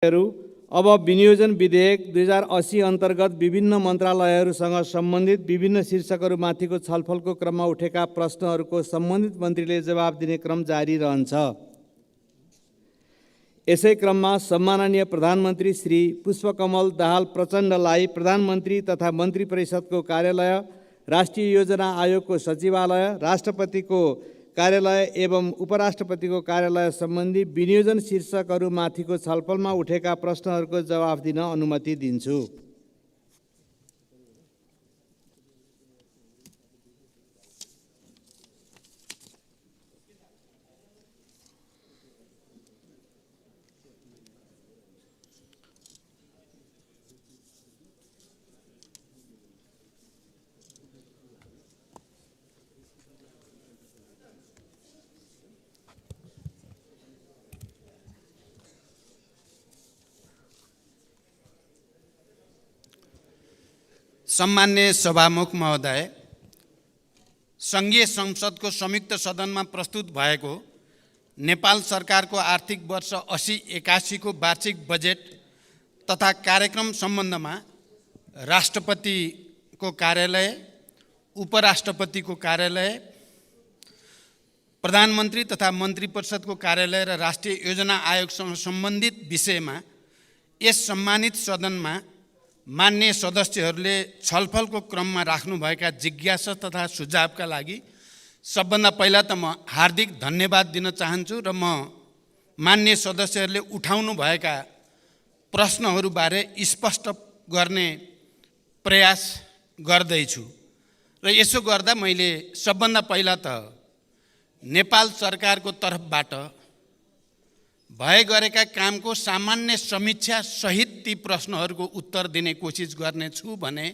अब विनियोजन विधेयक 2080 अन्तर्गत विभिन्न मन्त्रालयहरूसँग सम्बन्धित विभिन्न शीर्षकहरूमाथिको छलफलको क्रममा उठेका प्रश्नहरूको सम्बन्धित मन्त्रीले जवाब दिने क्रम जारी रहन्छ। यसै क्रममा सम्माननीय प्रधानमन्त्री श्री पुष्पकमल दाहाल प्रचण्डलाई प्रधानमन्त्री तथा मन्त्री परिषदको कार्यालय, राष्ट्रिय योजना आयोगको सचिवालय, राष्ट्रपतिको कार्यालय एवं उपराष्ट्रपतिको कार्यालय सम्बन्धी विनियोजन शीर्षकहरूमाथिको छलफलमा उठेका प्रश्नहरूको जवाफ दिन अनुमति दिन्छु। सम्मान्य सभामुख महोदय, सङ्घीय संसदको संयुक्त सदनमा प्रस्तुत भएको नेपाल सरकारको आर्थिक वर्ष 80-81 को वार्षिक बजेट तथा कार्यक्रम सम्बन्धमा राष्ट्रपतिको कार्यालय, उपराष्ट्रपतिको कार्यालय, प्रधानमन्त्री तथा मन्त्री परिषदको कार्यालय र राष्ट्रिय योजना आयोगसँग सम्बन्धित विषयमा यस सम्मानित सदनमा मान्य सदस्यहरूले छलफलको क्रममा राख्नुभएका जिज्ञासा तथा सुझावका लागि सबभन्दा पहिला त म हार्दिक धन्यवाद दिन चाहन्छु र म मान्य सदस्यहरूले उठाउनु भएका प्रश्नहरूबारे स्पष्ट गर्ने प्रयास गर्दैछु। र यसो गर्दा मैले सबभन्दा पहिला त नेपाल सरकारको तर्फबाट भए गरेका कामको सामान्य समीक्षा सहित ती प्रश्नहरूको उत्तर दिने कोसिस गर्नेछु भने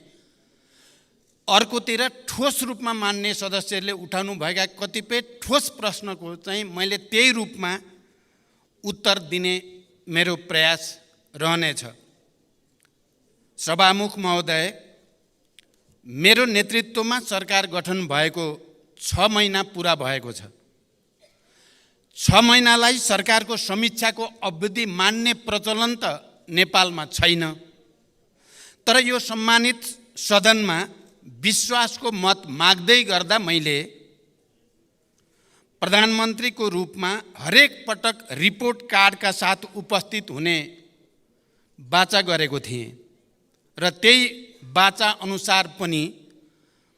अर्कोतिर ठोस रूपमा मान्य सदस्यहरूले उठाउनु भएका कतिपय ठोस प्रश्नको चाहिँ मैले त्यही रूपमा उत्तर दिने मेरो प्रयास रहनेछ। सभामुख महोदय, मेरो नेतृत्वमा सरकार गठन भएको 6 महिना पुरा भएको छ। 6 महिनालाई सरकारको समीक्षाको अवधि मान्ने प्रचलन त नेपालमा छैन, तर यो सम्मानित सदनमा विश्वासको मत माग्दै गर्दा मैले प्रधानमन्त्रीको रूपमा हरेक पटक रिपोर्ट कार्डका साथ उपस्थित हुने वाचा गरेको थिएँ र त्यही वाचा अनुसार पनि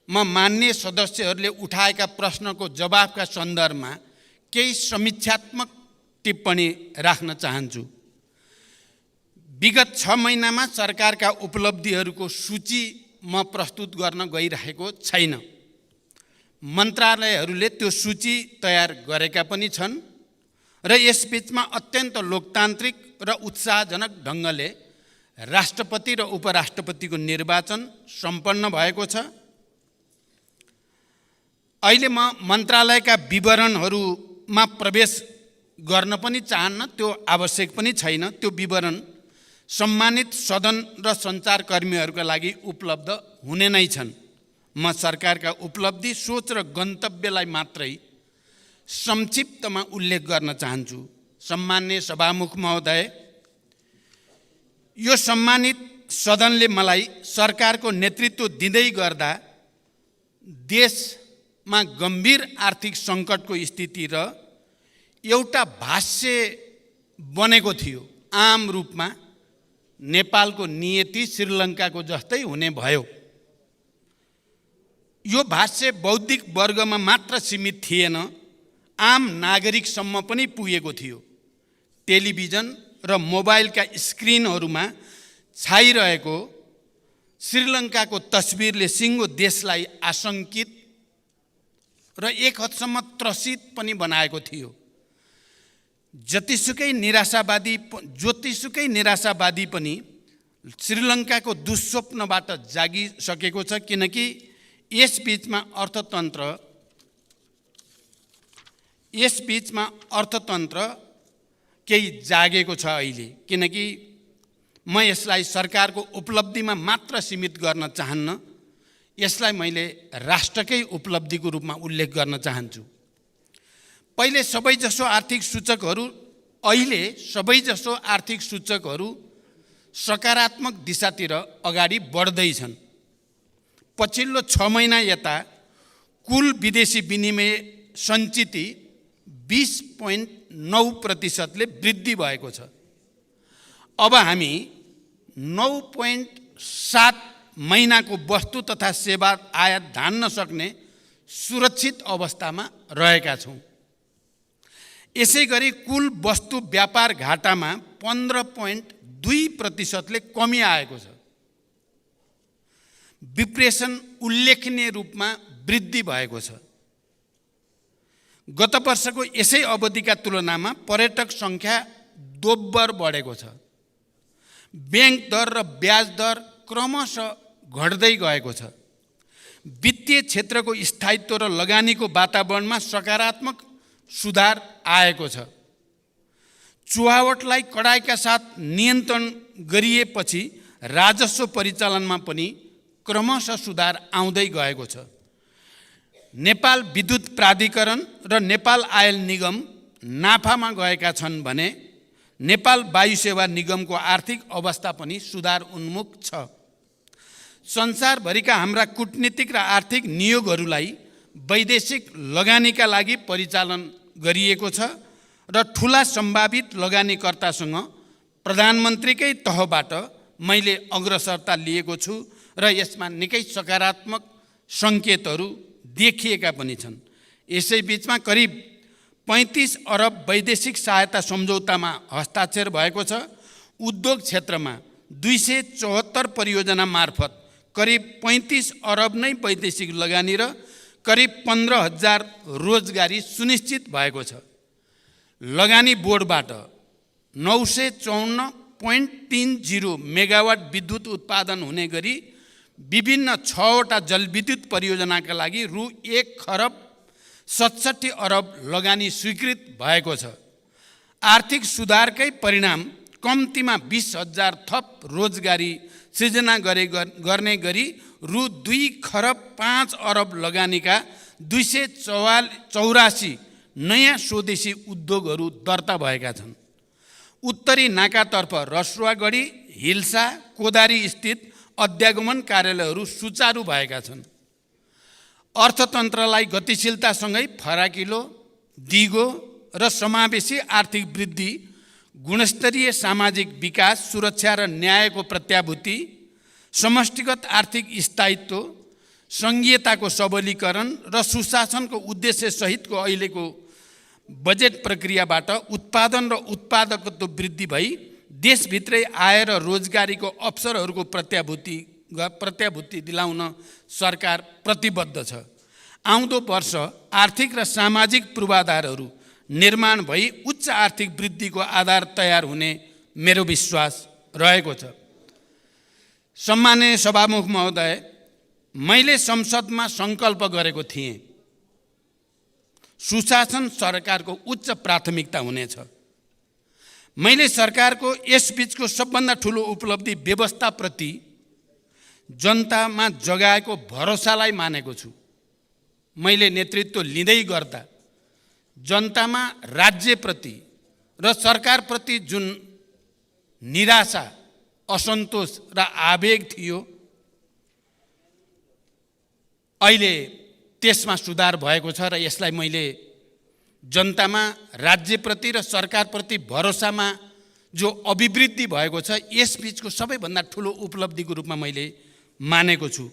म मान्य सदस्यहरूले उठाएका प्रश्नको जवाफका सन्दर्भमा केही समीक्षात्मक टिप्पणी राख्न चाहन्छु। विगत 6 महिनामा सरकारका उपलब्धिहरूको सूची म प्रस्तुत गर्न गइरहेको छैन। मन्त्रालयहरूले त्यो सूची तयार गरेका पनि छन् र यसबीचमा अत्यन्त लोकतान्त्रिक र उत्साहजनक ढङ्गले राष्ट्रपति र उपराष्ट्रपतिको निर्वाचन सम्पन्न भएको छ। अहिले म मन्त्रालयका विवरणहरूमा प्रवेश गर्न पनि चाहन्न, त्यो आवश्यक पनि छैन। त्यो विवरण सम्मानित सदन र सञ्चारकर्मीहरूका लागि उपलब्ध हुने नै छन्। म सरकारका उपलब्धि, सोच र गन्तव्यलाई मात्रै संक्षिप्तमा उल्लेख गर्न चाहन्छु। सम्मान्य सभामुख महोदय, यो सम्मानित सदनले मलाई सरकारको नेतृत्व दिँदै गर्दा देशमा गम्भीर आर्थिक सङ्कटको स्थिति र एउटा भाष्य बनेको थियो। आम रूपमा नेपालको नियति श्रीलङ्काको जस्तै हुने भयो। यो भाष्य बौद्धिक वर्गमा मात्र सीमित थिएन, आम नागरिकसम्म पनि पुगेको थियो। टेलिभिजन र मोबाइलका स्क्रिनहरूमा छाइरहेको श्रीलङ्काको तस्बिरले सिङ्गो देशलाई आशंकित र एक हदसम्म त्रसित पनि बनाएको थियो। जतिसुकै निराशावादी पनि श्रीलङ्काको दुःस्वप्नबाट जागिसकेको छ, किनकि यसबीचमा अर्थतन्त्र केही जागेको छ अहिले। किनकि म यसलाई सरकारको उपलब्धिमा मात्र सीमित गर्न चाहन्न, यसलाई मैले राष्ट्रकै उपलब्धिको रूपमा उल्लेख गर्न चाहन्छु। पहिले सबैजसो आर्थिक सूचकहरू अहिले सबैजसो आर्थिक सूचकहरू सकारात्मक दिशातिर अगाडि बढ्दैछन्। पछिल्लो 6 महिना यता कुल विदेशी विनिमय सञ्चिति 20.9% वृद्धि भएको छ। अब हामी 9.7 महिनाको वस्तु तथा सेवा आयात धान्न सक्ने सुरक्षित अवस्थामा रहेका छौँ। यसै गरी कुल वस्तु व्यापार घाटामा 15.2% कमी आएको छ। विप्रेषण उल्लेखनीय रूपमा वृद्धि भएको छ। गत वर्षको यसै अवधिका तुलनामा पर्यटक सङ्ख्या दोब्बर बढेको छ। ब्याङ्क दर र ब्याज दर क्रमशः घट्दै गएको छ। वित्तीय क्षेत्रको स्थायित्व र लगानीको वातावरणमा सकारात्मक सुधार आएको छ। चुहावटलाई कडाइका साथ नियन्त्रण गरिएपछि राजस्व परिचालनमा पनि क्रमशः सुधार आउँदै गएको छ। नेपाल विद्युत प्राधिकरण र नेपाल आयल निगम नाफामा गएका छन् भने नेपाल वायु सेवा निगमको आर्थिक अवस्था पनि सुधार उन्मुख छ। संसारभरिका हाम्रा कूटनीतिक र आर्थिक नियोगहरूलाई वैदेशिक लगानीका लागि परिचालन गरिएको छ र ठुला सम्भावित लगानीकर्तासँग प्रधानमन्त्रीकै तहबाट मैले अग्रसरता लिएको छु र यसमा निकै सकारात्मक सङ्केतहरू देखिएका पनि छन्। यसै बीचमा करिब 35 अरब वैदेशिक सहायता सम्झौतामा हस्ताक्षर भएको छ। उद्योग क्षेत्रमा 274 परियोजना मार्फत करिब 35 अरब नै वैदेशिक लगानी र करिब 15,000 रोजगारी सुनिश्चित भएको छ। लगानी बोर्डबाट 954.30 मेगावाट विद्युत उत्पादन हुने गरी विभिन्न 6वटा जलविद्युत परियोजनाका लागि रु 1,67 अरब लगानी स्वीकृत भएको छ। आर्थिक सुधारकै परिणाम कम्तीमा 20,000 थप रोजगारी सृजना गर्ने गरी रु 2,05 अरब लगानीका 284 नयाँ स्वदेशी उद्योगहरू दर्ता भएका छन्। उत्तरी नाकातर्फ रसुवागढी, हिल्सा, कोदारी स्थित अध्यागमन कार्यालयहरू सुचारू भएका छन्। अर्थतन्त्रलाई गतिशीलतासँगै फराकिलो, दिगो र समावेशी आर्थिक वृद्धि, गुणस्तरीय सामाजिक विकास, सुरक्षा र न्यायको प्रत्याभूति, समष्टिगत आर्थिक स्थायित्व, सङ्घीयताको सबलीकरण र सुशासनको उद्देश्य सहितको अहिलेको बजेट प्रक्रियाबाट उत्पादन र उत्पादकत्व वृद्धि भई देशभित्रै आय र रोजगारीको अवसरहरूको प्रत्याभूति दिलाउन सरकार प्रतिबद्ध छ। आउँदो वर्ष आर्थिक र सामाजिक पूर्वाधारहरू निर्माण भई उच्च आर्थिक वृद्धिको आधार तयार हुने मेरो विश्वास रहेको छ। सम्माननीय सभामुख महोदय, मैले संसदमा सङ्कल्प गरेको थिएँ, सुशासन सरकारको उच्च प्राथमिकता हुनेछ। मैले सरकारको यसबीचको सबभन्दा ठुलो उपलब्धि व्यवस्थाप्रति जनतामा जगाएको भरोसालाई मानेको छु। मैले नेतृत्व लिँदै गर्दा जनतामा राज्यप्रति र सरकारप्रति जुन निराशा, असन्तोष र आवेग थियो, अहिले त्यसमा सुधार भएको छ र यसलाई मैले जनतामा राज्यप्रति र सरकारप्रति भरोसामा जो अभिवृद्धि भएको छ यसबीचको सबैभन्दा ठुलो उपलब्धिको रूपमा मैले मानेको छु।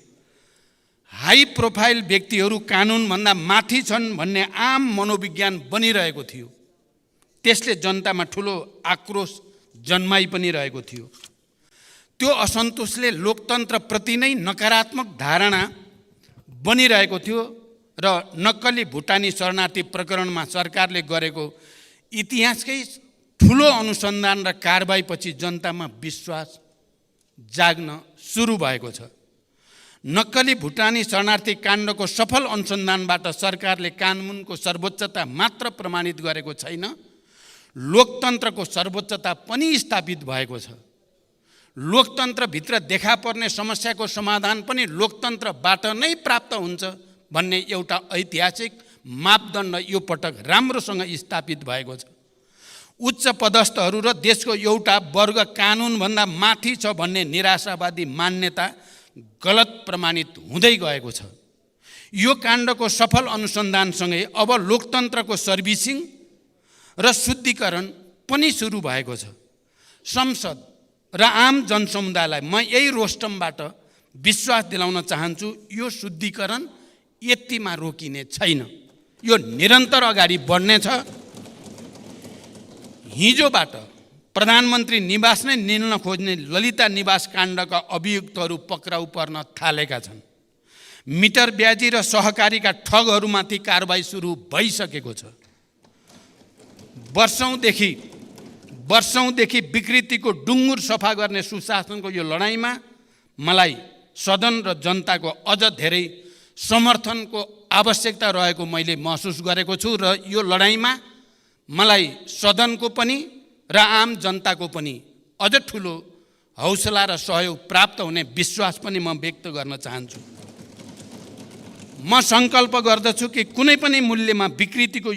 हाई प्रोफाइल व्यक्तिहरू कानुनभन्दा माथि छन् भन्ने आम मनोविज्ञान बनिरहेको थियो। त्यसले जनतामा ठुलो आक्रोश जन्माइ पनि रहेको थियो। त्यो असन्तोषले लोकतन्त्रप्रति नै नकारात्मक धारणा बनिरहेको थियो र नक्कली भुटानी शरणार्थी प्रकरणमा सरकारले गरेको इतिहासकै ठुलो अनुसन्धान र कारबाहीपछि जनतामा विश्वास जाग्न सुरु भएको छ। नक्कली भुटानी शरणार्थी काण्डको सफल अनुसन्धानबाट सरकारले कानुनको सर्वोच्चता मात्र प्रमाणित गरेको छैन, लोकतन्त्रको सर्वोच्चता पनि स्थापित भएको छ। लोकतन्त्रभित्र देखा पर्ने समस्याको समाधान पनि लोकतन्त्रबाट नै प्राप्त हुन्छ भन्ने एउटा ऐतिहासिक मापदण्ड यो पटक राम्रोसँग स्थापित भएको छ। उच्च पदस्थहरू र देशको एउटा वर्ग कानुनभन्दा माथि छ भन्ने निराशावादी मान्यता गलत प्रमाणित हुँदै गएको छ। यो काण्डको सफल अनुसन्धानसँगै अब लोकतन्त्रको सर्भिसिङ र शुद्धिकरण पनि सुरु भएको छ। संसद र आम जनसमुदायलाई म यही रोस्टमबाट विश्वास दिलाउन चाहन्छु, यो शुद्धिकरण यतिमा रोकिने छैन, यो निरन्तर अगाडि बढ्नेछ। हिजोबाट प्रधानमन्त्री निवास नै निल्न खोज्ने ललिता निवास काण्डका अभियुक्तहरू पक्राउ पर्न थालेका छन्। मिटर ब्याजी र सहकारीका ठगहरूमाथि कारबाही सुरु भइसकेको छ। वर्षौंदेखि विकृतिको डुङ्गुर सफा गर्ने सुशासनको यो लडाइँमा मलाई सदन र जनताको अझ धेरै समर्थनको आवश्यकता रहेको मैले महसुस गरेको छु र यो लडाइँमा मलाई सदनको पनि र आम जनताको पनि अझ ठुलो हौसला र सहयोग प्राप्त हुने विश्वास पनि म व्यक्त गर्न चाहन्छु। म सङ्कल्प गर्दछु कि कुनै पनि मूल्यमा विकृतिका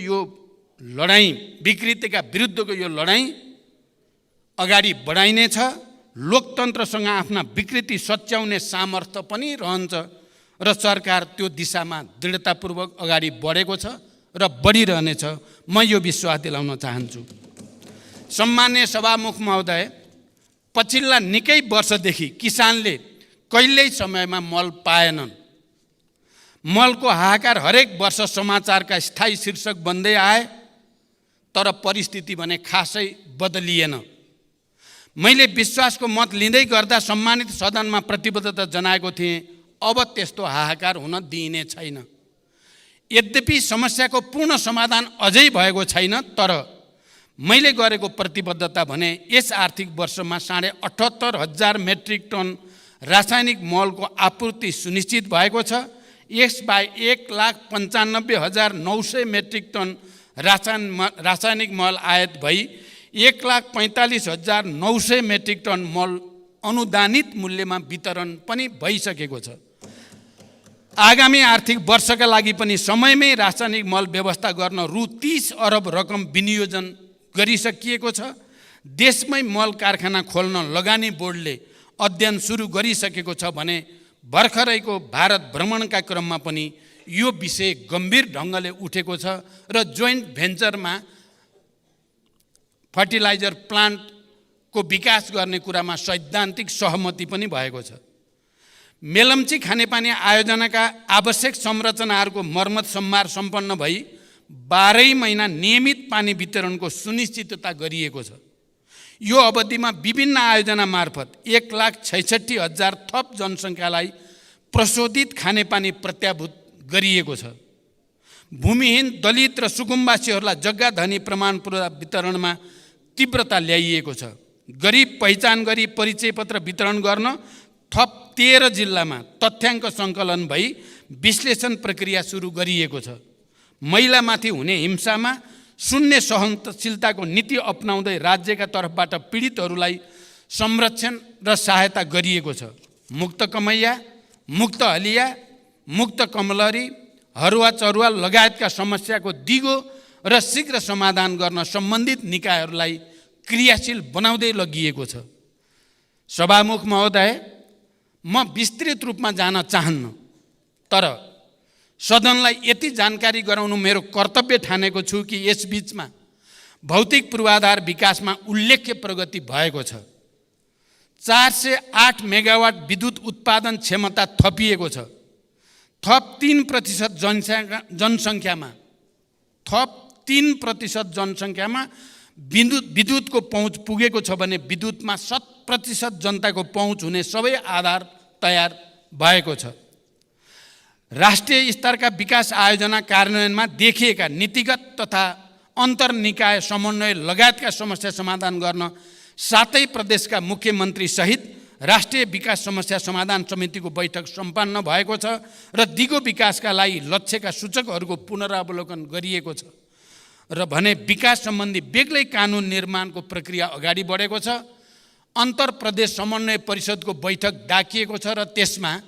विरुद्धको यो लडाइँ अगाडि बढाइनेछ। लोकतन्त्रसँग आफ्ना विकृति सच्याउने सामर्थ्य पनि रहन्छ र सरकार त्यो दिशामा दृढतापूर्वक अगाडि बढेको छ र बढिरहनेछ, म यो विश्वास दिलाउन चाहन्छु। सम्माननीय सभामुख महोदय, पछिल्ला निकै वर्षदेखि किसानले कहिल्यै समयमा मल पाएनन्। मलको हाहाकार हरेक वर्ष समाचारका स्थायी शीर्षक बन्दै आए, तर परिस्थिति भने खासै बदलिएन। मैले विश्वासको मत लिँदै गर्दा सम्मानित सदनमा प्रतिबद्धता जनाएको थिएँ, अब त्यस्तो हाहाकार हुन दिइने छैन। यद्यपि समस्याको पूर्ण समाधान अझै भएको छैन, तर मैले गरेको प्रतिबद्धता भने यस आर्थिक वर्षमा 78,500 मेट्रिक टन रासायनिक मलको आपूर्ति सुनिश्चित भएको छ। यसबाहेक 1,95,900 मेट्रिक टन रासायनिक मल आयात भई 1,45,900 मेट्रिक टन मल अनुदानित मूल्यमा वितरण पनि भइसकेको छ। आगामी आर्थिक वर्षका लागि पनि समयमै रासायनिक मल व्यवस्था गर्न रु 30 अरब रकम विनियोजन गरिसकिएको छ। देशमै मल कारखाना खोल्न लगानी बोर्डले अध्ययन सुरु गरिसकेको छ भने भर्खरैको भारत भ्रमणका क्रममा पनि यो विषय गम्भीर ढङ्गले उठेको छ र जोइन्ट भेन्चरमा फर्टिलाइजर प्लान्टको विकास गर्ने कुरामा सैद्धान्तिक सहमति पनि भएको छ। मेलम्ची खानेपानी आयोजनाका आवश्यक संरचनाहरूको मर्मत सम्मार सम्पन्न भई 12 महिना नियमित पानी वितरणको सुनिश्चितता गरिएको छ। यो अवधिमा विभिन्न आयोजना मार्फत 1,66,000 थप जनसङ्ख्यालाई प्रशोधित खानेपानी प्रत्याभूत गरिएको छ। भूमिहीन, दलित र सुकुम्बासीहरूलाई जग्गा धनी प्रमाणपत्र वितरणमा तीव्रता ल्याइएको छ। गरिब पहिचान गरी परिचय पत्र वितरण गर्न थप 13 जिल्लामा तथ्याङ्क सङ्कलन भई विश्लेषण प्रक्रिया सुरु गरिएको छ। महिलामाथि हुने हिंसामा शून्य सहनशीलताको नीति अपनाउँदै राज्यका तर्फबाट पीडितहरूलाई संरक्षण र सहायता गरिएको छ। मुक्त कमैया, मुक्त हलिया, मुक्त कमलरी, हरुवा चरुवा लगायतका समस्याको दिगो र शीघ्र समाधान गर्न सम्बन्धित निकायहरूलाई क्रियाशील बनाउँदै लगिएको छ। सभामुख महोदय, म विस्तृत रूपमा जान चाहन्न, तर सदनलाई यति जानकारी गराउनु मेरो कर्तव्य ठानेको छु कि यस बीचमा भौतिक पूर्वाधार विकासमा उल्लेख्य प्रगति भएको छ। 408 मेगावाट विद्युत उत्पादन क्षमता थपिएको छ। थप 3% जनसङ्ख्यामा विद्युतको पहुँच पुगेको छ भने विद्युतमा 100% जनताको पहुँच हुने सबै आधार तयार भएको छ। राष्ट्रिय स्तरका विकास आयोजना कार्यान्वयनमा देखिएका नीतिगत तथा अन्तर्निकाय समन्वय लगायतका समस्या समाधान गर्न 7 प्रदेशका मुख्यमन्त्री सहित राष्ट्रिय विकास समस्या समाधान समितिको बैठक सम्पन्न भएको छ र दिगो विकासका लागि लक्ष्यका सूचकहरूको पुनरावलोकन गरिएको छ र भने विकास सम्बन्धी बेग्लै कानुन निर्माणको प्रक्रिया अगाडि बढेको छ। अन्तर प्रदेश समन्वय परिषदको बैठक डाकिएको छ र त्यसमा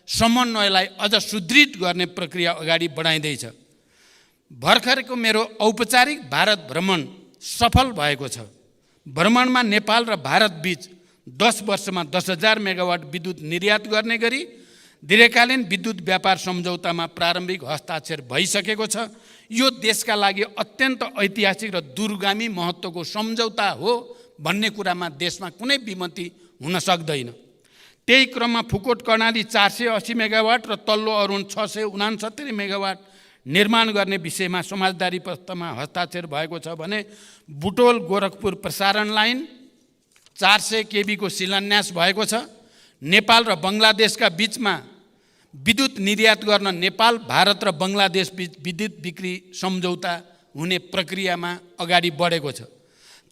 समन्वयलाई अझ सुदृढ गर्ने प्रक्रिया अगाडि बढाइँदैछ। भर्खरको मेरो औपचारिक भारत भ्रमण सफल भएको छ। भ्रमणमा नेपाल र भारत बीच 10 वर्षमा 10,000 मेगावाट विद्युत निर्यात गर्ने गरी दीर्घकालीन विद्युत व्यापार सम्झौतामा प्रारम्भिक हस्ताक्षर भइसकेको छ। यो देशका लागि अत्यन्त ऐतिहासिक र दूरगामी महत्त्वको सम्झौता हो भन्ने कुरामा देशमा कुनै विमति हुन सक्दैन। त्यही क्रममा फुकोट कर्णाली 480 मेगावाट र तल्लो अरुण 669 मेगावाट निर्माण गर्ने विषयमा समझदारी पत्रमा हस्ताक्षर भएको छ भने बुटोल गोरखपुर प्रसारण लाइन 400 केबी को शिलान्यास भएको छ। नेपाल र बङ्गलादेशका बीचमा विद्युत निर्यात गर्न नेपाल, भारत र बङ्गलादेश बीच विद्युत बिक्री सम्झौता हुने प्रक्रियामा अगाडि बढेको छ।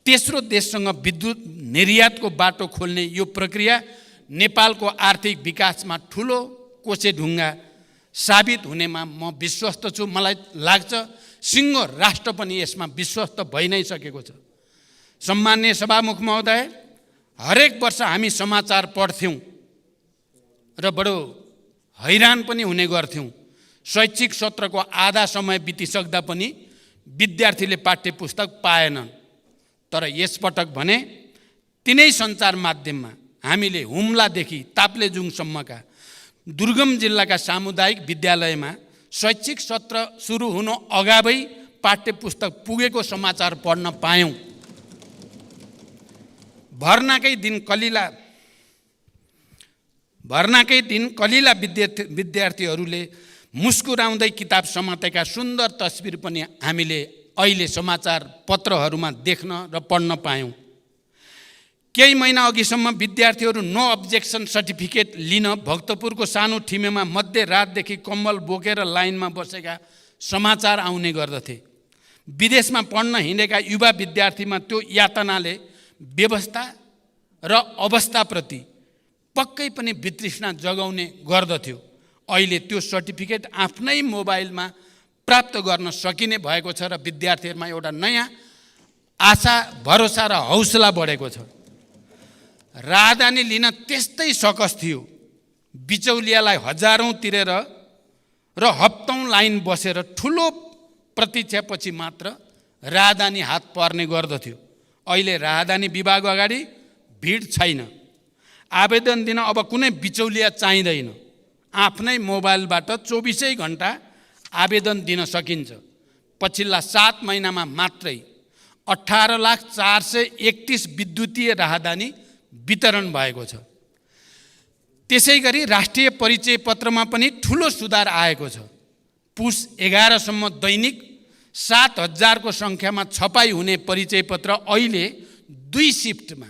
तेस्रो देशसँग विद्युत निर्यातको बाटो खोल्ने यो प्रक्रिया नेपालको आर्थिक विकासमा ठुलो कोसेढुङ्गा साबित हुनेमा म विश्वस्त छु। मलाई लाग्छ सिङ्गो राष्ट्र पनि यसमा विश्वस्त भइ नै सकेको छ। सम्माननीय सभामुख महोदय, हरेक वर्ष हामी समाचार पढ्थ्यौँ र बडो हैरान पनि हुने गर्थ्यौँ। शैक्षिक सत्रको आधा समय बितिसक्दा पनि विद्यार्थीले पाठ्य पुस्तक पाएनन्। तर यसपटक भने तिनै सञ्चार माध्यममा हामीले हुम्लादेखि ताप्लेजुङसम्मका दुर्गम जिल्लाका सामुदायिक विद्यालयमा शैक्षिक सत्र सुरु हुनु अगावै पाठ्य पुस्तक पुगेको समाचार पढ्न पायौँ। भर्नाकै दिन कलिला विद्यार्थीहरूले मुस्कुराउँदै किताब समातेका सुन्दर तस्बिर पनि हामीले अहिले समाचार पत्रहरूमा देख्न र पढ्न पायौँ। केही महिना अघिसम्म विद्यार्थीहरू नो अब्जेक्सन सर्टिफिकेट लिन भक्तपुरको सानो ठिमेमा मध्यरातदेखि कम्बल बोकेर लाइनमा बसेका समाचार आउने गर्दथे। विदेशमा पढ्न हिँडेका युवा विद्यार्थीमा त्यो यातनाले व्यवस्था र अवस्थाप्रति पक्कै पनि वितृष्णा जगाउने गर्दथ्यो। अहिले त्यो सर्टिफिकेट आफ्नै मोबाइलमा प्राप्त गर्न सकिने भएको छ र विद्यार्थीहरूमा एउटा नयाँ आशा, भरोसा र हौसला बढेको छ। राहदानी लिन त्यस्तै सकस थियो। बिचौलियालाई हजारौँ तिरेर र हप्तौँ लाइन बसेर ठुलो प्रतीक्षापछि मात्र राहदानी हात पर्ने गर्दथ्यो। अहिले राहदानी विभाग अगाडि भिड छैन। आवेदन दिन अब कुनै बिचौलिया चाहिँदैन। आफ्नै मोबाइलबाट 24 घण्टा आवेदन दिन सकिन्छ। पछिल्ला 7 महिनामा मात्रै 18,431 विद्युतीय राहदानी वितरण भएको छ। त्यसै गरी राष्ट्रिय परिचय पत्रमा पनि ठुलो सुधार आएको छ। पुस 11 सम्म दैनिक 7,000 को सङ्ख्यामा छपाई हुने परिचय पत्र अहिले 2 शिफ्टमा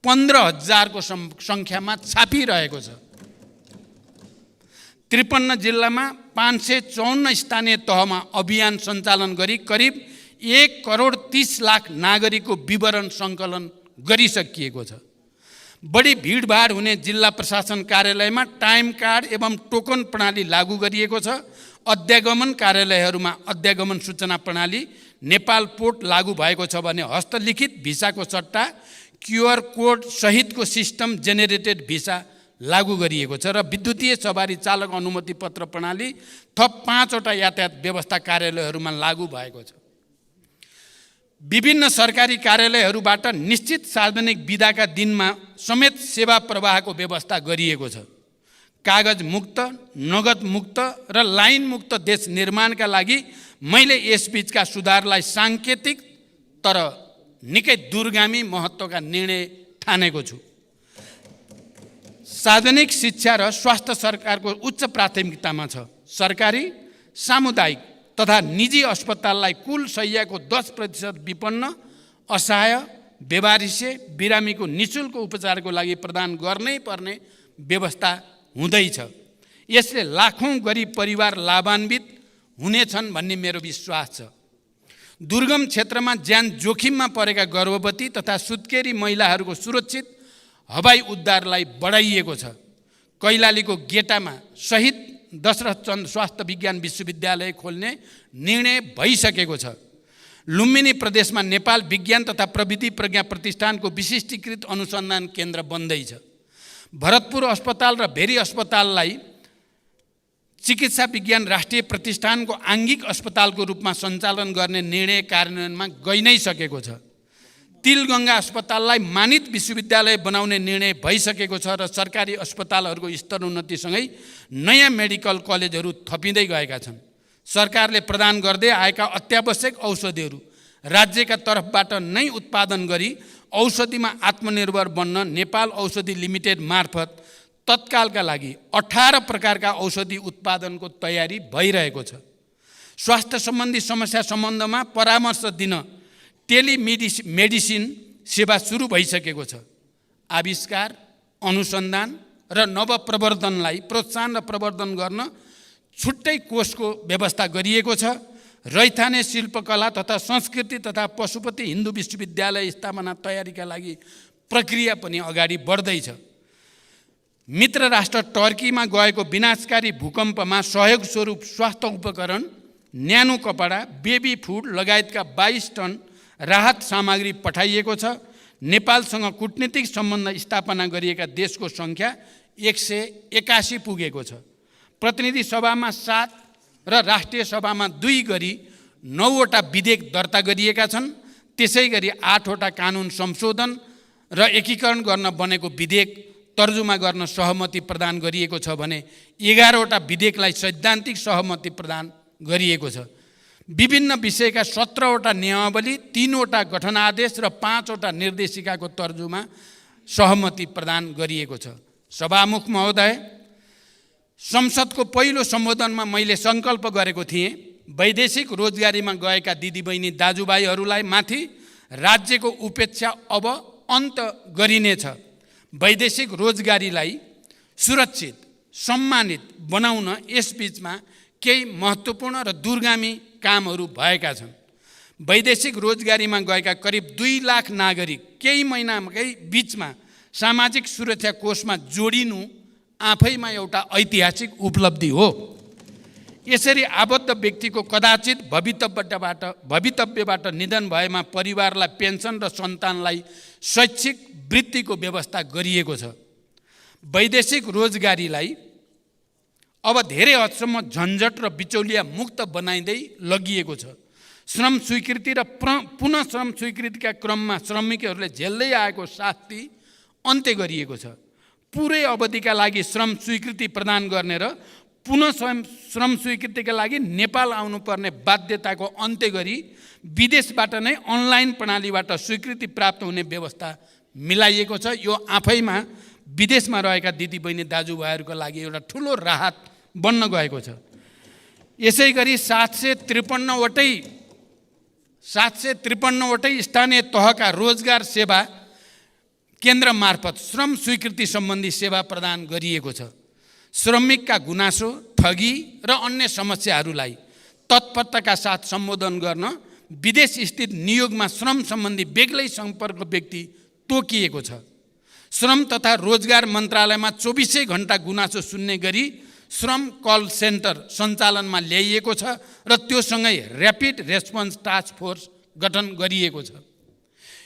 15,000 को सङ्ख्यामा छापिरहेको छ। 53 जिल्लामा 554 स्थानीय तहमा अभियान सञ्चालन गरी करिब 1,30,00,000 नागरिकको विवरण सङ्कलन गरिसकिएको छ। बढी भिडभाड हुने जिल्ला प्रशासन कार्यालयमा टाइम कार्ड एवं टोकन प्रणाली लागू गरिएको छ। अध्यागमन कार्यालयहरूमा अध्यागमन सूचना प्रणाली नेपाल पोर्ट लागू भएको छ भने हस्तलिखित भिसाको सट्टा QR कोड सहितको सिस्टम जेनेरेटेड भिसा लागू गरिएको छ र विद्युतीय सवारी चालक अनुमति पत्र प्रणाली थप 5 वटा यातायात व्यवस्था कार्यालयहरूमा लागू भएको छ। विभिन्न सरकारी कार्यालयहरूबाट निश्चित सार्वजनिक बिदाका दिनमा समेत सेवा प्रवाहको व्यवस्था गरिएको छ। कागज मुक्त, नगद मुक्त र लाइन मुक्त देश निर्माणका लागि मैले यसबीचका सुधारलाई साङ्केतिक तर निकै दूरगामी महत्त्वका निर्णय ठानेको छु। सार्वजनिक शिक्षा र स्वास्थ्य सरकारको उच्च प्राथमिकतामा छ। सरकारी, सामुदायिक तथा निजी अस्पताललाई कुल शय्याको 10% विपन्न, असहाय, बेवारिसे, बिरामीको निःशुल्क उपचारको लागि प्रदान गर्नै पर्ने व्यवस्था हुँदैछ। यसले लाखौँ गरिब परिवार लाभान्वित हुनेछन् भन्ने मेरो विश्वास छ। दुर्गम क्षेत्रमा ज्यान जोखिममा परेका गर्भवती तथा सुत्केरी महिलाहरूको सुरक्षित हवाई उद्धारलाई बढाइएको छ। कैलालीको गेटामा शहीद दशरथचन्द स्वास्थ्य विज्ञान विश्वविद्यालय खोल्ने निर्णय भइसकेको छ। लुम्बिनी प्रदेशमा नेपाल विज्ञान तथा प्रविधि प्रज्ञा प्रतिष्ठानको विशिष्टीकृत अनुसन्धान केन्द्र बन्दैछ। भरतपुर अस्पताल र भेरी अस्पताललाई चिकित्सा विज्ञान राष्ट्रिय प्रतिष्ठानको आङ्गिक अस्पतालको रूपमा सञ्चालन गर्ने निर्णय कार्यान्वयनमा गइ नै सकेको छ। तिलगङ्गा अस्पताललाई मानित विश्वविद्यालय बनाउने निर्णय भइसकेको छ र सरकारी अस्पतालहरूको स्तरोन्नतिसँगै नयाँ मेडिकल कलेजहरू थपिँदै गएका छन्। सरकारले प्रदान गर्दै आएका अत्यावश्यक औषधिहरू राज्यका तर्फबाट नै उत्पादन गरी औषधिमा आत्मनिर्भर बन्न नेपाल औषधि लिमिटेड मार्फत तत्कालका लागि 18 प्रकारका औषधि उत्पादनको तयारी भइरहेको छ। स्वास्थ्य सम्बन्धी समस्या सम्बन्धमा परामर्श दिन टेलिमेडिसिन सेवा सुरु भइसकेको छ। आविष्कार, अनुसन्धान र नवप्रवर्धनलाई प्रोत्साहन र प्रवर्धन गर्न छुट्टै कोषको व्यवस्था गरिएको छ। रैथाने शिल्पकला तथा संस्कृति तथा पशुपति हिन्दू विश्वविद्यालय स्थापना तयारीका लागि प्रक्रिया पनि अगाडि बढ्दैछ। मित्र राष्ट्र टर्कीमा गएको विनाशकारी भूकम्पमा सहयोग स्वरूप स्वास्थ्य उपकरण, न्यानो कपडा, बेबी फुड लगायतका 22 टन राहत सामग्री पठाइएको छ। नेपालसँग कूटनीतिक सम्बन्ध स्थापना गरिएका देशको सङ्ख्या 181 पुगेको छ। प्रतिनिधि सभामा 7 र राष्ट्रिय सभामा 2 गरी 9वटा विधेयक दर्ता गरिएका छन्। त्यसै गरी 8वटा कानुन संशोधन र एकीकरण गर्न बनेको विधेयक तर्जुमा गर्न सहमति प्रदान गरिएको छ भने 11वटा विधेयकलाई सैद्धान्तिक सहमति प्रदान गरिएको छ। विभिन्न विषयका 17वटा नियमावली, 3वटा गठनादेश र 5वटा निर्देशिकाको तर्जुमा सहमति प्रदान गरिएको छ। सभामुख महोदय, संसदको पहिलो सम्बोधनमा मैले सङ्कल्प गरेको थिएँ, वैदेशिक रोजगारीमा गएका दिदीबहिनी दाजुभाइहरूलाई माथि राज्यको उपेक्षा अब अन्त गरिनेछ। वैदेशिक रोजगारीलाई सुरक्षित, सम्मानित बनाउन यसबीचमा केही महत्त्वपूर्ण र दूरगामी कामहरू भएका छन्। वैदेशिक रोजगारीमा गएका करिब 2 लाख नागरिक केही महिनाकै बिचमा सामाजिक सुरक्षा कोषमा जोडिनु आफैमा एउटा ऐतिहासिक उपलब्धि हो। यसरी आबद्ध व्यक्तिको कदाचित भवितव्यबाट निधन भएमा परिवारलाई पेन्सन र सन्तानलाई शैक्षिक वृत्तिको व्यवस्था गरिएको छ। वैदेशिक रोजगारीलाई अब धेरै हदसम्म झन्झट र बिचौलिया मुक्त बनाइँदै लगिएको छ। श्रम स्वीकृति र पुनः श्रम स्वीकृतिका क्रममा श्रमिकहरूले झेल्दै आएको शास्ति अन्त्य गरिएको छ। पुरै अवधिका लागि श्रम स्वीकृति प्रदान गर्ने र पुनः श्रम स्वीकृतिका लागि नेपाल आउनुपर्ने बाध्यताको अन्त्य गरी विदेशबाट नै अनलाइन प्रणालीबाट स्वीकृति प्राप्त हुने व्यवस्था मिलाइएको छ। यो आफैमा विदेशमा रहेका दिदीबहिनी दाजुभाइहरूको लागि एउटा ठुलो राहत बन्न गएको छ। यसै गरी 753 वटै स्थानीय तहका रोजगार सेवा केन्द्र मार्फत श्रम स्वीकृति सम्बन्धी सेवा प्रदान गरिएको छ। श्रमिकका गुनासो, ठगी र अन्य समस्याहरूलाई तत्परताका साथ सम्बोधन गर्न विदेश स्थित नियोगमा श्रम सम्बन्धी बेग्लै सम्पर्क व्यक्ति तोकिएको छ। श्रम तथा रोजगार मन्त्रालयमा 24 घण्टा गुनासो सुन्ने गरी श्रम कल सेन्टर सञ्चालनमा ल्याइएको छ र त्योसँगै ऱ्यापिड रेस्पोन्स टास्क फोर्स गठन गरिएको छ।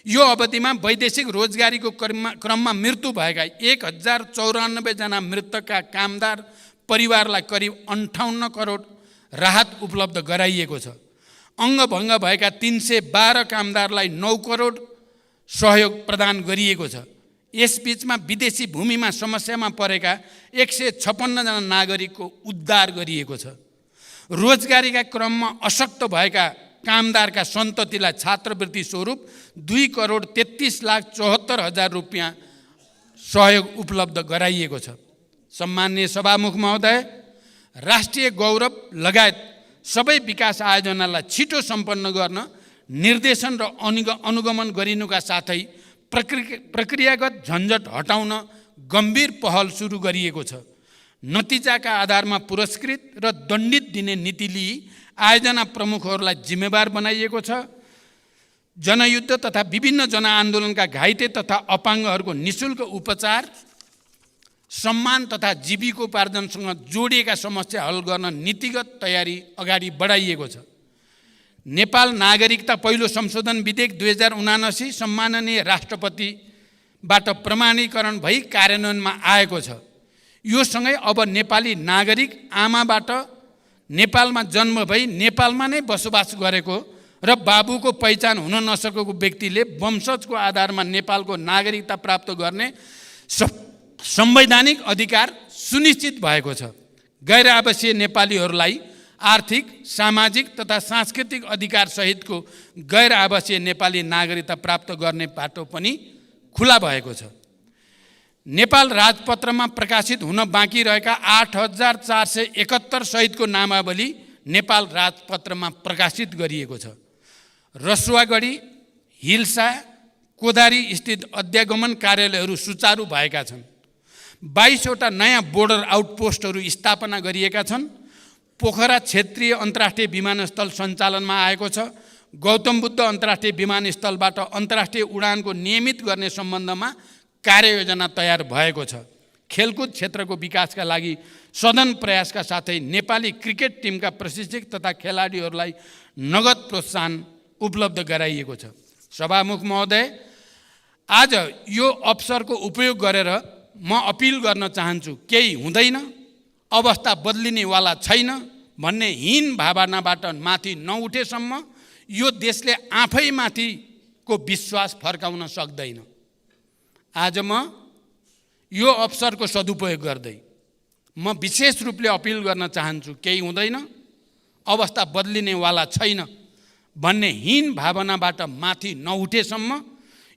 यो अवधिमा वैदेशिक रोजगारीको क्रममा मृत्यु भएका 1094 जना मृतकका कामदार परिवारलाई करिब 58 करोड राहत उपलब्ध गराइएको छ। अङ्गभङ्ग भएका 312 कामदारलाई 9 करोड सहयोग प्रदान गरिएको छ। यसबीचमा विदेशी भूमिमा समस्यामा परेका 156 जना नागरिकको उद्धार गरिएको छ। रोजगारीका क्रममा अशक्त भएका कामदारका सन्ततिलाई छात्रवृत्ति स्वरूप 2,33,74,000 रुपियाँ सहयोग उपलब्ध गराइएको छ। सम्माननीय सभामुख महोदय, राष्ट्रिय गौरव लगायत सबै विकास आयोजनालाई छिटो सम्पन्न गर्न निर्देशन र अनुगमन गरिनुका साथै प्रक्रियागत झन्झट हटाउन गम्भीर पहल सुरु गरिएको छ। नतिजाका आधारमा पुरस्कृत र दण्डित दिने नीति लिई आयोजना प्रमुखहरूलाई जिम्मेवार बनाइएको छ। जनयुद्ध तथा विभिन्न जनआन्दोलनका घाइते तथा अपाङ्गहरूको निःशुल्क उपचार, सम्मान तथा जीविकोपार्जनसँग जोडिएका समस्या हल गर्न नीतिगत तयारी अगाडि बढाइएको छ। नेपाल नागरिकता पहिलो संशोधन विधेयक 2079 सम्माननीय राष्ट्रपतिबाट प्रमाणीकरण भई कार्यान्वयनमा आएको छ। यो सँगै अब नेपाली नागरिक आमाबाट नेपालमा जन्म भई नेपालमा नै बसोबास गरेको र बाबुको पहिचान हुन नसकेको व्यक्तिले वंशजको आधारमा नेपालको नागरिकता प्राप्त गर्ने संवैधानिक अधिकार सुनिश्चित भएको छ। गैर आवासीय नेपालीहरूलाई आर्थिक, सामाजिक तथा सांस्कृतिक अधिकार सहितको गैर आवासीय नेपाली नागरिकता प्राप्त गर्ने बाटो पनि खुला भएको छ। नेपाल राजपत्रमा प्रकाशित हुन बाँकी रहेका 8,471 सहितको नामावली नेपाल राजपत्रमा प्रकाशित गरिएको छ। रसुवागढी, हिल्सा, कोदारी स्थित अध्यागमन कार्यालयहरू सुचारू भएका छन्। 22 वटा नयाँ बोर्डर आउटपोस्टहरू स्थापना गरिएका छन्। पोखरा क्षेत्रीय अन्तर्राष्ट्रिय विमानस्थल सञ्चालनमा आएको छ। गौतम बुद्ध अन्तर्राष्ट्रिय विमानस्थलबाट अन्तर्राष्ट्रिय उडानको नियमित गर्ने सम्बन्धमा कार्ययोजना तयार भएको छ। खेलकुद क्षेत्रको विकासका लागि सदन प्रयासका साथै नेपाली क्रिकेट टिमका प्रशिक्षक तथा खेलाडीहरूलाई नगद प्रोत्साहन उपलब्ध गराइएको छ। सभामुख महोदय, आज यो अवसरको उपयोग गरेर म अपिल गर्न चाहन्छु, केही हुँदैन, अवस्था बदलिनेवाला छैन भन्ने हीन भावनाबाट माथि नउठेसम्म यो देशले आफैमाथिको विश्वास फर्काउन सक्दैन। आज म यो अवसरको सदुपयोग गर्दै म विशेष रूपले अपिल गर्न चाहन्छु, केही हुँदैन, अवस्था बदलिनेवाला छैन भन्ने हीन भावनाबाट माथि नउठेसम्म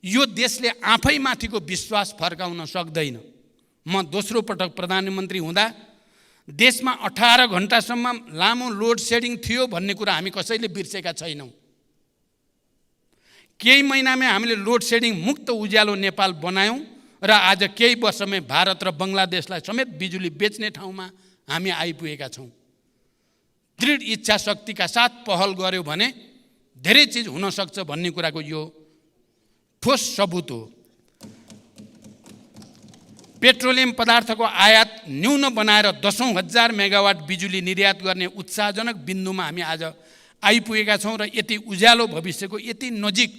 यो देशले आफैमाथिको विश्वास फर्काउन सक्दैन। म दोस्रो पटक प्रधानमन्त्री हुँदा देशमा 18 घण्टासम्म लामो लोड सेडिङ थियो भन्ने कुरा हामी कसैले बिर्सेका छैनौँ। केही महिनामै हामीले लोड सेडिङ मुक्त उज्यालो नेपाल बनायौँ र आज केही वर्षमै भारत र बङ्गलादेशलाई समेत बिजुली बेच्ने ठाउँमा हामी आइपुगेका छौँ। दृढ इच्छा शक्तिका साथ पहल गर्यो भने धेरै चिज हुन सक्छ भन्ने कुराको यो ठोस सबुत हो। पेट्रोलियम पदार्थको आयात न्यून बनाएर 10,000 मेगावाट बिजुली निर्यात गर्ने उत्साहजनक बिन्दुमा हामी आज आइपुगेका छौँ र यति उज्यालो भविष्यको यति नजिक,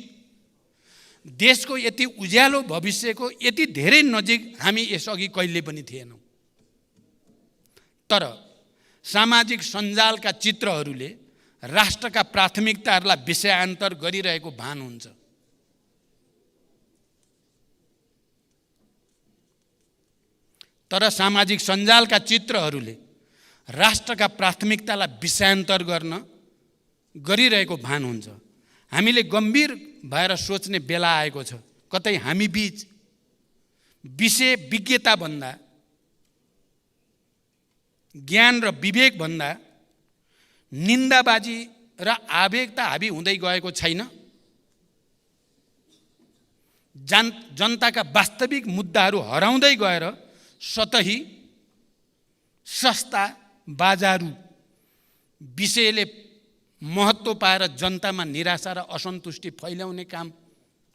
देशको यति उज्यालो भविष्यको यति धेरै नजिक हामी यसअघि कहिले पनि थिएनौँ। तर सामाजिक सञ्जालका चित्रहरूले राष्ट्रका प्राथमिकताहरूलाई विषयान्तर गरिरहेको भान हुन्छ। तर सामाजिक सञ्जालका चित्रहरूले राष्ट्रका प्राथमिकतालाई विषयान्तर गरिरहेको भान हुन्छ। हामीले गम्भीर भएर सोच्ने बेला आएको छ। कतै हामी बीच विषय विज्ञता भन्दा, ज्ञान र विवेक भन्दा निन्दाबाजी र आवेगता हाबी हुँदै गएको छैन। जनताका वास्तविक मुद्दाहरू हराउँदै गएर सतही, सस्ता, बाजारू विषयले महत्त्व पाएर जनतामा निराशा र असन्तुष्टि फैलाउने काम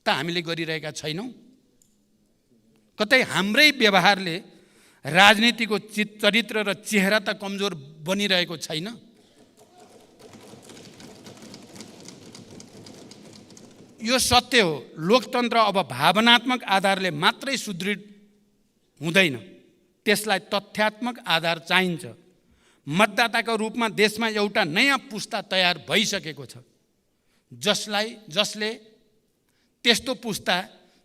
त हामीले गरिरहेका छैनौँ। कतै हाम्रै व्यवहारले राजनीतिको चरित्र र चेहरा त कमजोर बनिरहेको छैन। यो सत्य हो। लोकतन्त्र अब भावनात्मक आधारले मात्रै सुदृढ हुँदैन, त्यसलाई तथ्यात्मक आधार चाहिन्छ। मतदाताको रूपमा देशमा एउटा नयाँ पुस्ता तयार भइसकेको छ, जसले त्यस्तो पुस्ता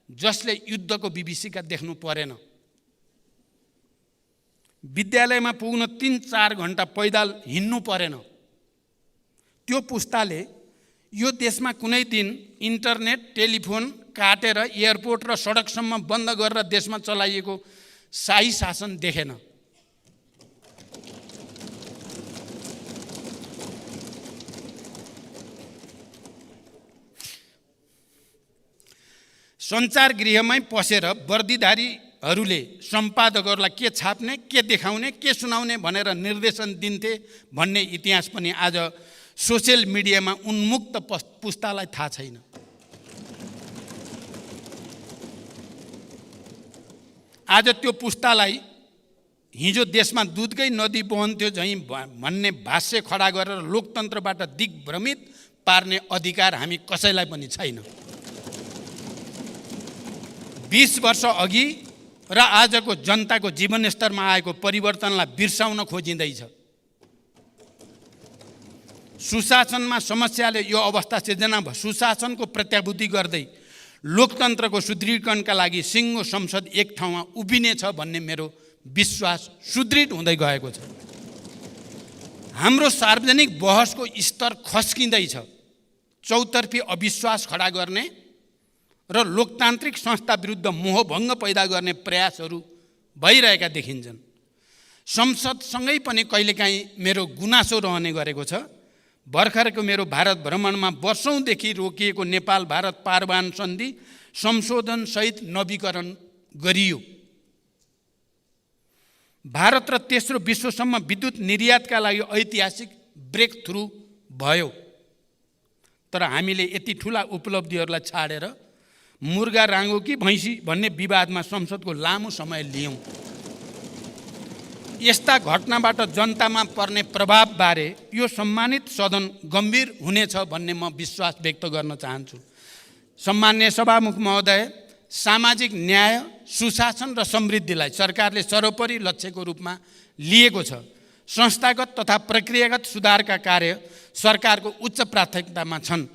जसले युद्धको विभीषिका देख्नु परेन। विद्यालयमा पुग्न 3-4 घण्टा पैदल हिँड्नु परेन। त्यो पुस्ताले यो देशमा कुनै दिन इन्टरनेट, टेलिफोन काटेर एयरपोर्ट र सडकसम्म बन्द गरेर देशमा चलाइएको शाही शासन देखेन। सञ्चार गृहमै पसेर वर्दीधारीहरूले सम्पादकहरूलाई के छाप्ने, के देखाउने, के सुनाउने भनेर निर्देशन दिन्थे भन्ने इतिहास पनि आज सोसियल मिडियामा उन्मुक्त पुस्तालाई थाहा छैन। आज त्यो पुस्तालाई हिजो देशमा दुधकै नदी बहन्थ्यो झैँ भन्ने भाष्य खडा गरेर लोकतन्त्रबाट दिग्भ्रमित पार्ने अधिकार हामी कसैलाई पनि छैन। 20 वर्ष अघि र आजको जनताको जीवनस्तरमा आएको परिवर्तनलाई बिर्साउन खोजिँदैछ। सुशासनमा समस्याले यो अवस्था सिर्जना भयो। सुशासनको प्रत्याभूति गर्दै लोकतन्त्रको सुदृढीकरणका लागि सिङ्गो संसद एक ठाउँमा उभिनेछ भन्ने मेरो विश्वास सुदृढ हुँदै गएको छ। हाम्रो सार्वजनिक बहसको स्तर खस्किँदैछ। चौतर्फी अविश्वास खडा गर्ने र लोकतान्त्रिक संस्था विरुद्ध मोहभङ्ग पैदा गर्ने प्रयासहरू भइरहेका देखिन्छन्। संसदसँगै पनि कहिलेकाहीँ मेरो गुनासो रहने गरेको छ। भर्खरको मेरो भारत भ्रमणमा वर्षौँदेखि रोकिएको नेपाल भारत पारवान सन्धि संशोधनसहित नवीकरण गरियो। भारत र तेस्रो विश्वसम्म विद्युत निर्यातका लागि ऐतिहासिक ब्रेक थ्रु भयो। तर हामीले यति ठुला उपलब्धिहरूलाई छाडेर मुर्गा राङ्गो कि भैँसी भन्ने विवादमा संसदको लामो समय लियौँ। यस्ता घटनाबाट जनतामा पर्ने प्रभावबारे यो सम्मानित सदन गम्भीर हुनेछ भन्ने म विश्वास व्यक्त गर्न चाहन्छु। सम्मान्य सभामुख महोदय, सामाजिक न्याय, सुशासन र समृद्धिलाई सरकारले सर्वोपरि लक्ष्यको रूपमा लिएको छ। संस्थागत तथा प्रक्रियागत सुधारका कार्य सरकारको उच्च प्राथमिकतामा छन्।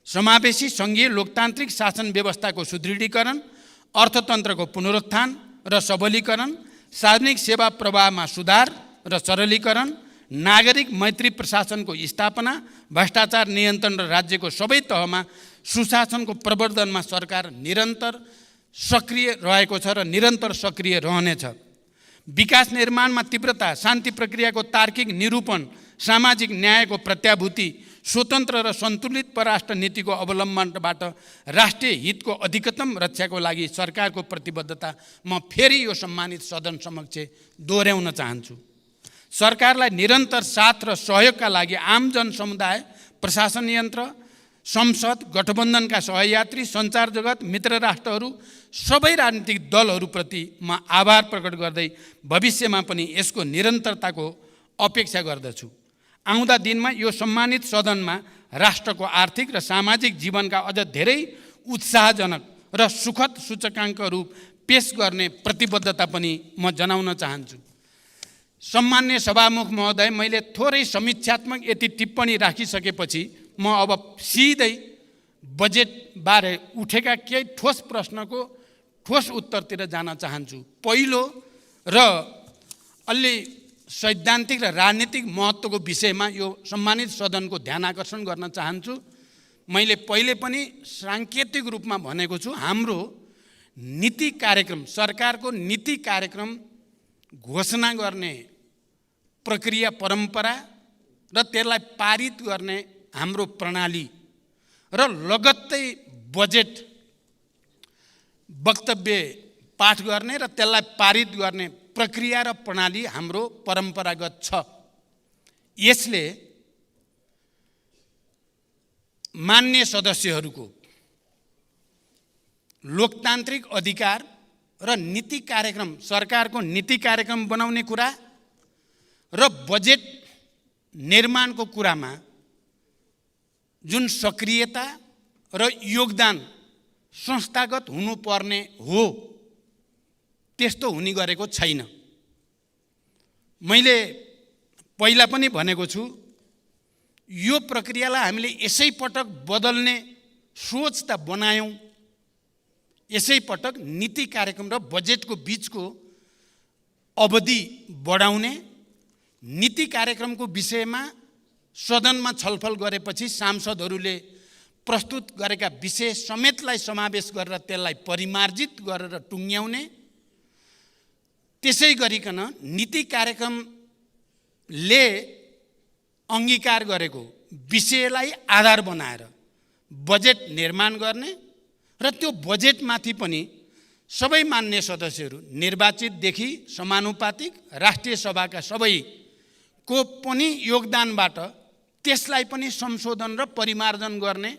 समावेशी सङ्घीय लोकतान्त्रिक शासन व्यवस्थाको सुदृढीकरण, अर्थतन्त्रको पुनरुत्थान र सबलीकरण, सार्वजनिक सेवा प्रवाहमा सुधार र सरलीकरण, नागरिक मैत्री प्रशासनको स्थापना, भ्रष्टाचार नियन्त्रण र राज्यको सबै तहमा सुशासनको प्रवर्धनमा सरकार निरन्तर सक्रिय रहेको छ र निरन्तर सक्रिय रहनेछ। विकास निर्माणमा तीव्रता, शान्ति प्रक्रियाको तार्किक निरूपण, सामाजिक न्यायको प्रत्याभूति, स्वतन्त्र र सन्तुलित परराष्ट्र नीतिको अवलम्बनबाट राष्ट्रिय हितको अधिकतम रक्षाको लागि सरकारको प्रतिबद्धता म फेरि यो सम्मानित सदन समक्ष दोहोऱ्याउन चाहन्छु। सरकारलाई निरन्तर साथ र सहयोगका लागि आम जनसमुदाय, प्रशासन यन्त्र, संसद, गठबन्धनका सहयात्री, सञ्चार जगत, मित्र राष्ट्रहरू, सबै राजनीतिक दलहरूप्रति म आभार प्रकट गर्दै भविष्यमा पनि यसको निरन्तरताको अपेक्षा गर्दछु। आउँदा दिनमा यो सम्मानित सदनमा राष्ट्रको आर्थिक र सामाजिक जीवनका अझ धेरै उत्साहजनक र सुखद सूचकाङ्कहरू पेश गर्ने प्रतिबद्धता पनि म जनाउन चाहन्छु। सम्मान्य सभामुख महोदय, मैले थोरै समीक्षात्मक यति टिप्पणी राखिसकेपछि म अब सिधै बजेटबारे उठेका केही ठोस प्रश्नको ठोस उत्तरतिर जान चाहन्छु। पहिलो र अलि सैद्धान्तिक र राजनीतिक महत्त्वको विषयमा यो सम्मानित सदनको ध्यान आकर्षण गर्न चाहन्छु। मैले पहिले पनि साङ्केतिक रूपमा भनेको छु, हाम्रो नीति कार्यक्रम, सरकारको नीति कार्यक्रम घोषणा गर्ने प्रक्रिया परम्परा र त्यसलाई पारित गर्ने हाम्रो प्रणाली र लगत्तै बजेट वक्तव्य पाठ गर्ने र त्यसलाई पारित गर्ने प्रक्रिया र प्रणाली हाम्रो परम्परागत छ। यसले मान्य सदस्यहरूको लोकतान्त्रिक अधिकार र नीति कार्यक्रम, सरकारको नीति कार्यक्रम बनाउने कुरा र बजेट निर्माणको कुरामा जुन सक्रियता र योगदान संस्थागत हुनुपर्ने हो, त्यस्तो हुने गरेको छैन। मैले पहिला पनि भनेको छु, यो प्रक्रियालाई हामीले यसै पटक बदल्ने सोच त बनायौँ। यसै पटक नीति कार्यक्रम र बजेटको बीचको अवधि बढाउने, नीति कार्यक्रमको विषयमा सदनमा छलफल गरेपछि सांसदहरूले प्रस्तुत गरेका विषय समेतलाई समावेश गरेर त्यसलाई परिमार्जित गरेर टुङ्ग्याउने, त्यसै गरिकन नीति कार्यक्रमले अङ्गीकार गरेको विषयलाई आधार बनाएर बजेट निर्माण गर्ने र त्यो बजेटमाथि पनि सबै मान्य सदस्यहरू निर्वाचितदेखि समानुपातिक राष्ट्रिय सभाका सबैको पनि योगदानबाट त्यसलाई पनि संशोधन र परिमार्जन गर्ने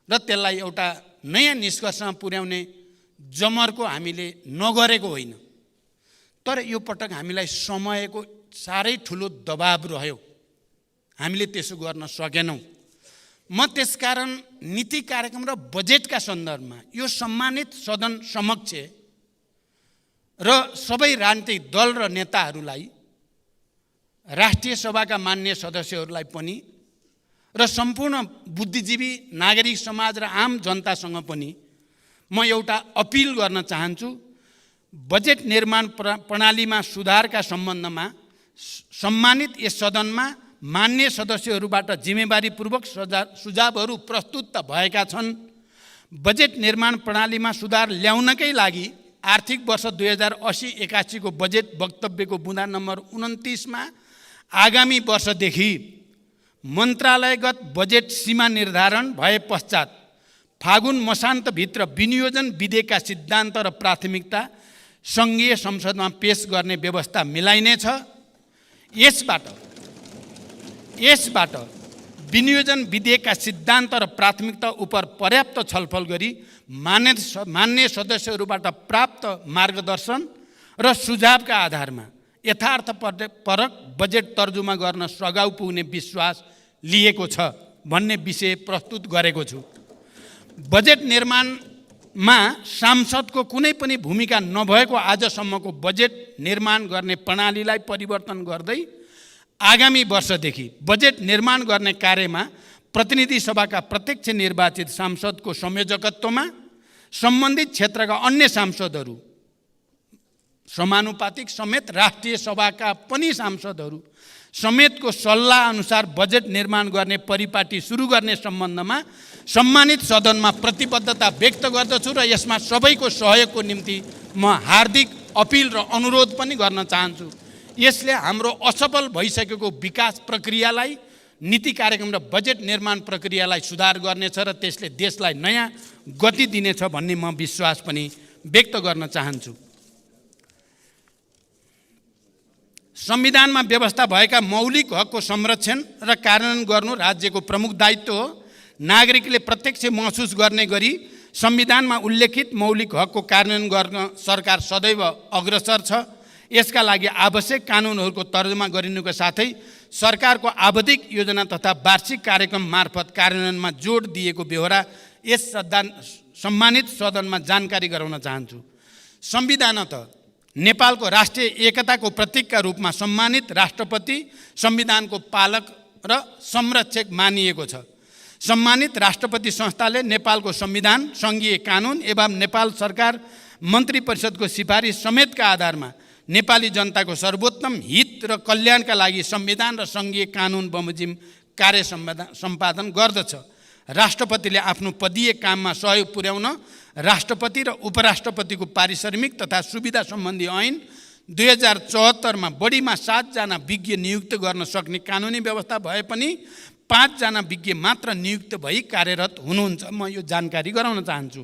र त्यसलाई एउटा नयाँ निष्कर्षमा पुर्याउने जमर्को हामीले नगरेको होइन। तर यो पटक हामीलाई समयको साह्रै ठुलो दबाब रह्यो, हामीले त्यसो गर्न सकेनौँ। म त्यसकारण नीति कार्यक्रम र बजेटका सन्दर्भमा यो सम्मानित सदन समक्ष र सबै राजनीतिक दल र नेताहरूलाई, राष्ट्रिय सभाका मान्य सदस्यहरूलाई पनि र सम्पूर्ण बुद्धिजीवी नागरिक समाज र आम जनतासँग पनि म एउटा अपिल गर्न चाहन्छु। बजेट निर्माण प्रणालीमा सुधारका सम्बन्धमा सम्मानित यस सदनमा मान्य सदस्यहरूबाट जिम्मेवारीपूर्वक सुझावहरू प्रस्तुत त भएका छन्। बजेट निर्माण प्रणालीमा सुधार ल्याउनकै लागि आर्थिक वर्ष 2080-81 को बजेट वक्तव्यको बुँदा नम्बर 29 मा आगामी वर्षदेखि मन्त्रालयगत बजेट सीमा निर्धारण भए पश्चात फागुन मसान्तभित्र विनियोजन विधेयकका सिद्धान्त र प्राथमिकता सङ्घीय संसदमा पेश गर्ने व्यवस्था मिलाइनेछ। यसबाट विनियोजन विधेयकका सिद्धान्त र प्राथमिकता उप पर्याप्त छलफल गरी मान्य सदस्यहरूबाट प्राप्त मार्गदर्शन र सुझावका आधारमा यथार्थपरक बजेट तर्जुमा गर्न सघाउ पुग्ने विश्वास लिएको छ भन्ने विषय प्रस्तुत गरेको छु। बजेट निर्माणमा सांसदको कुनै पनि भूमिका नभएको आजसम्मको बजेट निर्माण गर्ने प्रणालीलाई परिवर्तन गर्दै आगामी वर्षदेखि बजेट निर्माण गर्ने कार्यमा प्रतिनिधि सभाका प्रत्यक्ष निर्वाचित सांसदको संयोजकत्वमा सम्बन्धित क्षेत्रका अन्य सांसदहरू समानुपातिक समेत राष्ट्रिय सभाका पनि सांसदहरू समेतको सल्लाह अनुसार बजेट निर्माण गर्ने परिपाटी सुरु गर्ने सम्बन्धमा सम्मानित सदनमा प्रतिबद्धता व्यक्त गर्दछु र यसमा सबैको सहयोगको निम्ति म हार्दिक अपिल र अनुरोध पनि गर्न चाहन्छु। यसले हाम्रो असफल भइसकेको विकास प्रक्रियालाई, नीति कार्यक्रम र बजेट निर्माण प्रक्रियालाई सुधार गर्नेछ र त्यसले देशलाई नयाँ गति दिनेछ भन्ने म विश्वास पनि व्यक्त गर्न चाहन्छु। संविधानमा व्यवस्था भएका मौलिक हकको संरक्षण र कार्यान्वयन गर्नु राज्यको प्रमुख दायित्व हो। नागरिकले प्रत्यक्ष महसुस गर्ने गरी संविधानमा उल्लेखित मौलिक हकको कार्यान्वयन गर्न सरकार सदैव अग्रसर छ। यसका लागि आवश्यक कानुनहरूको तर्जुमा गरिनुको साथै सरकारको आवधिक योजना तथा वार्षिक कार्यक्रम मार्फत कार्यान्वयनमा जोड दिएको बेहोरा यस सम्मानित सदनमा जानकारी गराउन चाहन्छु। संविधानत नेपालको राष्ट्रिय एकताको प्रतीकका रूपमा सम्मानित राष्ट्रपति संविधानको पालक र संरक्षक मानिएको छ। सम्मानित राष्ट्रपति संस्थाले नेपालको संविधान, सङ्घीय कानुन एवं नेपाल सरकार मन्त्री परिषदको सिफारिस समेतका आधारमा नेपाली जनताको सर्वोत्तम हित र कल्याणका लागि संविधान र सङ्घीय कानुन बमोजिम कार्य सम्पादन गर्दछ। राष्ट्रपतिले आफ्नो पदीय काममा सहयोग पुर्याउन राष्ट्रपति र उपराष्ट्रपतिको पारिश्रमिक तथा सुविधा सम्बन्धी ऐन 2074 मा बढीमा 7 जना विज्ञ नियुक्त गर्न सक्ने कानुनी व्यवस्था भए पनि 5 जना विज्ञ मात्र नियुक्त भई कार्यरत हुनुहुन्छ। म यो जानकारी गराउन चाहन्छु।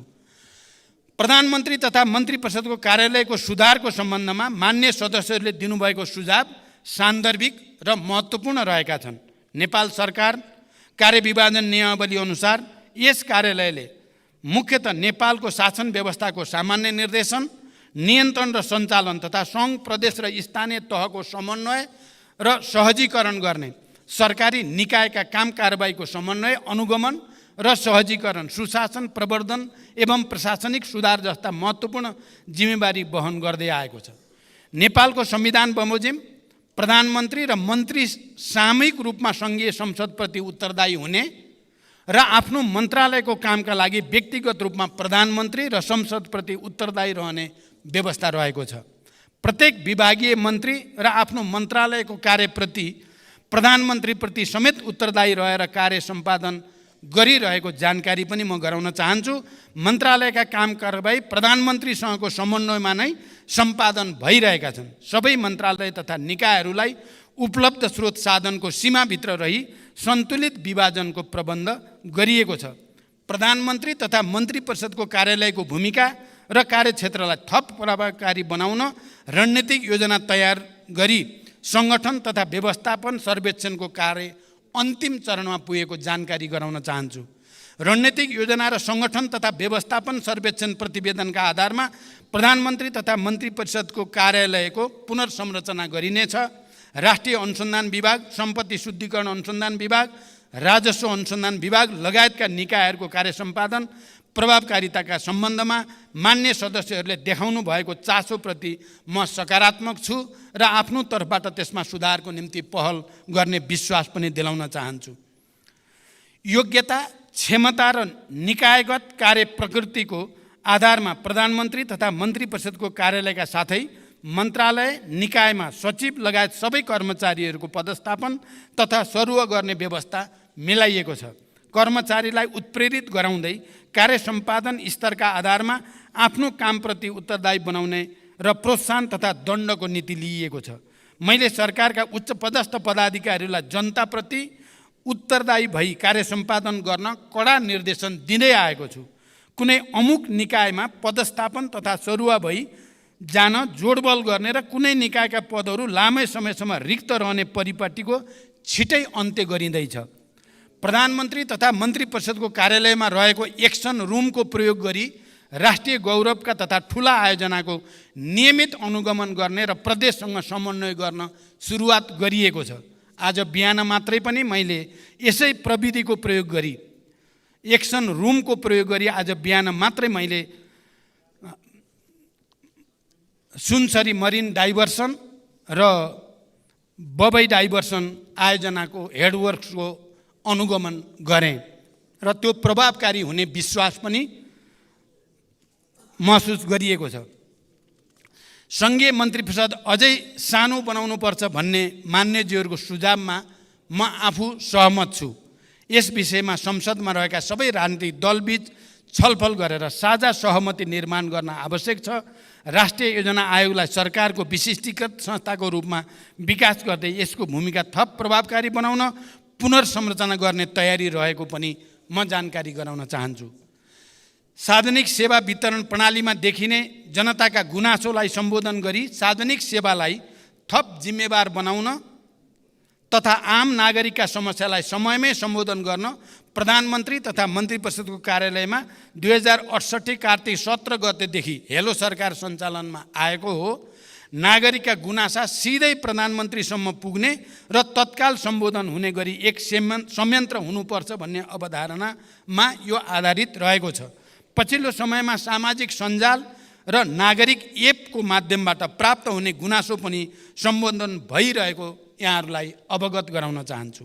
प्रधानमन्त्री तथा मन्त्री परिषदको कार्यालयको सुधारको सम्बन्धमा मान्य सदस्यहरूले दिनुभएको सुझाव सान्दर्भिक र महत्त्वपूर्ण रहेका छन्। नेपाल सरकार कार्यविभाजन नियमावली अनुसार यस कार्यालयले मुख्यतः नेपालको शासन व्यवस्थाको सामान्य निर्देशन, नियन्त्रण र सञ्चालन तथा सङ्घ, प्रदेश र स्थानीय तहको समन्वय र सहजीकरण गर्ने, सरकारी निकायका काम कारबाहीको समन्वय, अनुगमन र सहजीकरण, सुशासन प्रवर्धन एवं प्रशासनिक सुधार जस्ता महत्त्वपूर्ण जिम्मेवारी वहन गर्दै आएको छ। नेपालको संविधान बमोजिम प्रधानमन्त्री र मन्त्री सामूहिक रूपमा सङ्घीय संसदप्रति उत्तरदायी हुने र आफ्नो मन्त्रालयको कामका लागि व्यक्तिगत रूपमा प्रधानमन्त्री र संसदप्रति उत्तरदायी रहने व्यवस्था रहेको छ। प्रत्येक विभागीय मन्त्री र आफ्नो मन्त्रालयको कार्यप्रति प्रधानमन्त्रीप्रति समेत उत्तरदायी रहेर कार्य सम्पादन गरिरहेको जानकारी पनि म गराउन चाहन्छु। मन्त्रालयका काम कारबाही प्रधानमन्त्रीसँगको समन्वयमा नै सम्पादन भइरहेका छन्। सबै मन्त्रालय तथा निकायहरूलाई उपलब्ध स्रोत साधनको सीमाभित्र रही सन्तुलित विभाजनको प्रबन्ध गरिएको छ। प्रधानमन्त्री तथा मन्त्री परिषदको कार्यालयको भूमिका र कार्यक्षेत्रलाई थप प्रभावकारी बनाउन रणनीतिक योजना तयार गरी सङ्गठन तथा व्यवस्थापन सर्वेक्षणको कार्य अन्तिम चरणमा पुगेको जानकारी गराउन चाहन्छु। रणनीतिक योजना र सङ्गठन तथा व्यवस्थापन सर्वेक्षण प्रतिवेदनका आधारमा प्रधानमन्त्री तथा मन्त्री परिषदको कार्यालयको पुनर्संरचना गरिनेछ। राष्ट्रिय अनुसन्धान विभाग, सम्पत्ति शुद्धिकरण अनुसन्धान विभाग, राजस्व अनुसन्धान विभाग लगायतका निकायहरूको कार्य सम्पादन प्रभावकारिताका सम्बन्धमा मान्य सदस्यहरूले देखाउनु भएको चासोप्रति म सकारात्मक छु र आफ्नो तर्फबाट त्यसमा सुधारको निम्ति पहल गर्ने विश्वास पनि दिलाउन चाहन्छु। योग्यता, क्षमता र निकायगत कार्य प्रकृतिको आधारमा प्रधानमन्त्री तथा मन्त्री परिषदको कार्यालयका साथै मन्त्रालय निकायमा सचिव लगायत सबै कर्मचारीहरूको पदस्थापन तथा सरुवा गर्ने व्यवस्था मिलाइएको छ। कर्मचारीलाई उत्प्रेरित गराउँदै कार्य सम्पादन स्तरका आधारमा आफ्नो कामप्रति उत्तरदायी बनाउने र प्रोत्साहन तथा दण्डको नीति लिइएको छ। मैले सरकारका उच्च पदस्थ पदाधिकारीहरूलाई जनताप्रति उत्तरदायी भई कार्य सम्पादन गर्न कडा निर्देशन दिँदै आएको छु। कुनै अमुक निकायमा पदस्थापन तथा सरुवा भई जान जोडबल गर्ने र कुनै निकायका पदहरू लामै समयसम्म रिक्त रहने परिपाटीको छिटै अन्त्य गरिँदैछ। प्रधानमन्त्री तथा मन्त्री परिषदको कार्यालयमा रहेको एक्सन रुमको प्रयोग गरी राष्ट्रिय गौरवका तथा ठुला आयोजनाको नियमित अनुगमन गर्ने र प्रदेशसँग समन्वय गर्न सुरुवात गरिएको छ। आज बिहान मात्रै पनि मैले यसै प्रविधिको प्रयोग गरी एक्सन रुमको प्रयोग गरी आज बिहान मात्रै मैले सुनसरी मरिन डाइभर्सन र बबई डाइभर्सन आयोजनाको हेडवर्क्सको अनुगमन गरेँ र त्यो प्रभावकारी हुने विश्वास पनि महसुस गरिएको छ। सङ्घीय मन्त्री परिषद अझै सानो बनाउनुपर्छ भन्ने मान्यज्यूहरूको सुझावमा म आफू सहमत छु। यस विषयमा संसदमा रहेका सबै राजनीतिक दलबीच छलफल गरेर साझा सहमति निर्माण गर्न आवश्यक छ। राष्ट्रिय योजना आयोगलाई सरकारको विशिष्टीकृत संस्थाको रूपमा विकास गर्दै यसको भूमिका थप प्रभावकारी बनाउन पुनर्संरचना गर्ने तयारी रहेको पनि म जानकारी गराउन चाहन्छु। सार्वजनिक सेवा वितरण प्रणालीमा देखिने जनताका गुनासोलाई सम्बोधन गरी सार्वजनिक सेवालाई थप जिम्मेवार बनाउन तथा आम नागरिकका समस्यालाई समयमै सम्बोधन गर्न प्रधानमन्त्री तथा मन्त्री परिषदको कार्यालयमा 2068 कार्तिक 17 गतेदेखि हेलो सरकार सञ्चालनमा आएको हो। नागरिकका गुनासा सिधै प्रधानमन्त्रीसम्म पुग्ने र तत्काल सम्बोधन हुने गरी एक संयन्त्र हुनुपर्छ भन्ने अवधारणामा यो आधारित रहेको छ। पछिल्लो समयमा सामाजिक सञ्जाल र नागरिक एपको माध्यमबाट प्राप्त हुने गुनासो पनि सम्बोधन भइरहेको यहाँहरूलाई अवगत गराउन चाहन्छु।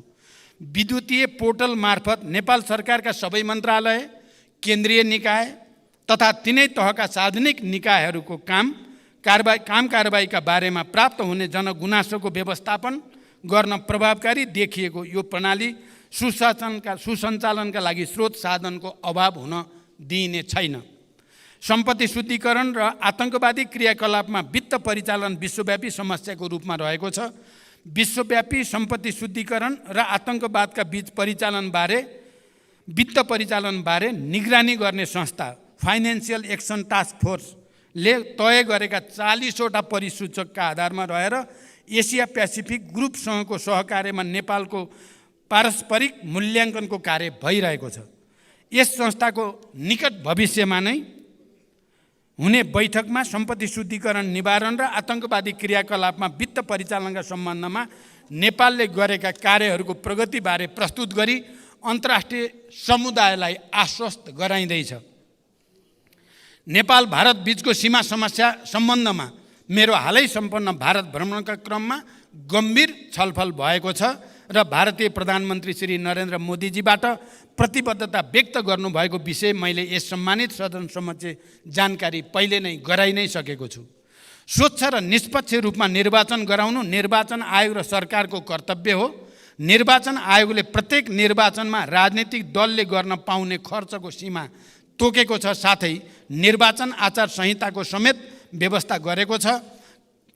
विद्युतीय पोर्टल मार्फत नेपाल सरकारका सबै मन्त्रालय, केन्द्रीय निकाय तथा तिनै तहका सार्वजनिक निकायहरूको काम कारबाहीका बारेमा प्राप्त हुने जनगुनासोको व्यवस्थापन गर्न प्रभावकारी देखिएको यो प्रणाली सुसञ्चालनका लागि स्रोत साधनको अभाव हुन दिइने छैन। सम्पत्ति शुद्धिकरण र आतङ्कवादी क्रियाकलापमा वित्त परिचालन विश्वव्यापी समस्याको रूपमा रहेको छ। विश्वव्यापी सम्पत्ति शुद्धिकरण र आतङ्कवादका बीच वित्त परिचालनबारे निगरानी गर्ने संस्था फाइनेन्सियल एक्सन टास्क फोर्सले तय गरेका 40वटा परिसूचकका आधारमा रहेर एसिया पेसिफिक ग्रुपसँगको सहकार्यमा नेपालको पारस्परिक मूल्याङ्कनको कार्य भइरहेको छ। यस संस्थाको निकट भविष्यमा नै हुने बैठकमा सम्पत्ति शुद्धिकरण निवारण र आतङ्कवादी क्रियाकलापमा वित्त परिचालनका सम्बन्धमा नेपालले गरेका कार्यहरूको प्रगतिबारे प्रस्तुत गरी अन्तर्राष्ट्रिय समुदायलाई आश्वस्त गराइँदैछ। नेपाल भारत बीचको सीमा समस्या सम्बन्धमा मेरो हालै सम्पन्न भारत भ्रमणका क्रममा गम्भीर छलफल भएको छ र भारतीय प्रधानमन्त्री श्री नरेन्द्र मोदीजीबाट प्रतिबद्धता व्यक्त गर्नुभएको विषय मैले यस सम्मानित सदन समक्ष जानकारी पहिले नै गराइ नै सकेको छु। स्वच्छ र निष्पक्ष रूपमा निर्वाचन गराउनु निर्वाचन आयोग र सरकारको कर्तव्य हो। निर्वाचन आयोगले प्रत्येक निर्वाचनमा राजनीतिक दलले गर्न पाउने खर्चको सीमा तोकेको छ, साथै निर्वाचन आचार संहिताको समेत व्यवस्था गरेको छ।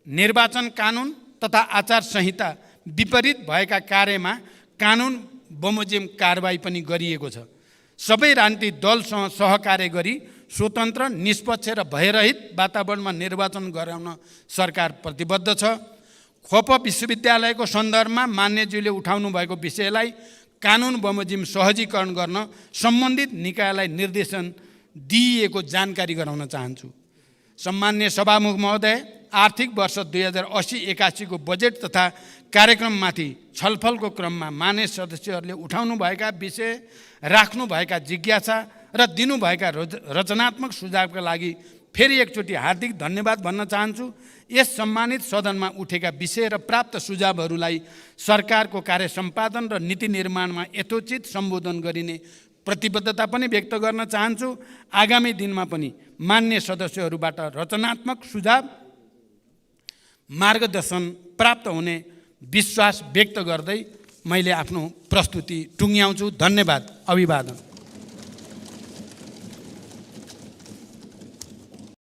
निर्वाचन कानुन तथा आचार संहिता विपरीत भएका कार्यमा कानुन बमोजिम कारबाही पनि गरिएको छ। सबै राजनीतिक दलसँग सहकार्य गरी स्वतन्त्र, निष्पक्ष र भयरहित वातावरणमा निर्वाचन गराउन सरकार प्रतिबद्ध छ। खोप विश्वविद्यालयको सन्दर्भमा मान्यज्यूले उठाउनु भएको विषयलाई कानुन बमोजिम सहजीकरण गर्न सम्बन्धित निकायलाई निर्देशन दिइएको जानकारी गराउन चाहन्छु। सम्मान्य सभामुख महोदय, आर्थिक वर्ष 2080-81 को बजेट तथा कार्यक्रममाथि छलफलको क्रममा मान्य सदस्यहरूले उठाउनुभएका विषय, राख्नुभएका जिज्ञासा र दिनुभएका रचनात्मक सुझावका लागि फेरि एकचोटि हार्दिक धन्यवाद भन्न चाहन्छु। यस सम्मानित सदनमा उठेका विषय र प्राप्त सुझावहरूलाई सरकारको कार्य सम्पादन र नीति निर्माणमा यथोचित सम्बोधन गरिने प्रतिबद्धता पनि व्यक्त गर्न चाहन्छु। आगामी दिनमा पनि मान्य सदस्यहरूबाट रचनात्मक सुझाव मार्गदर्शन प्राप्त हुने विश्वास व्यक्त गर्दै मैले आफ्नो प्रस्तुति टुङ्ग्याउँछु। धन्यवाद। अभिवादन।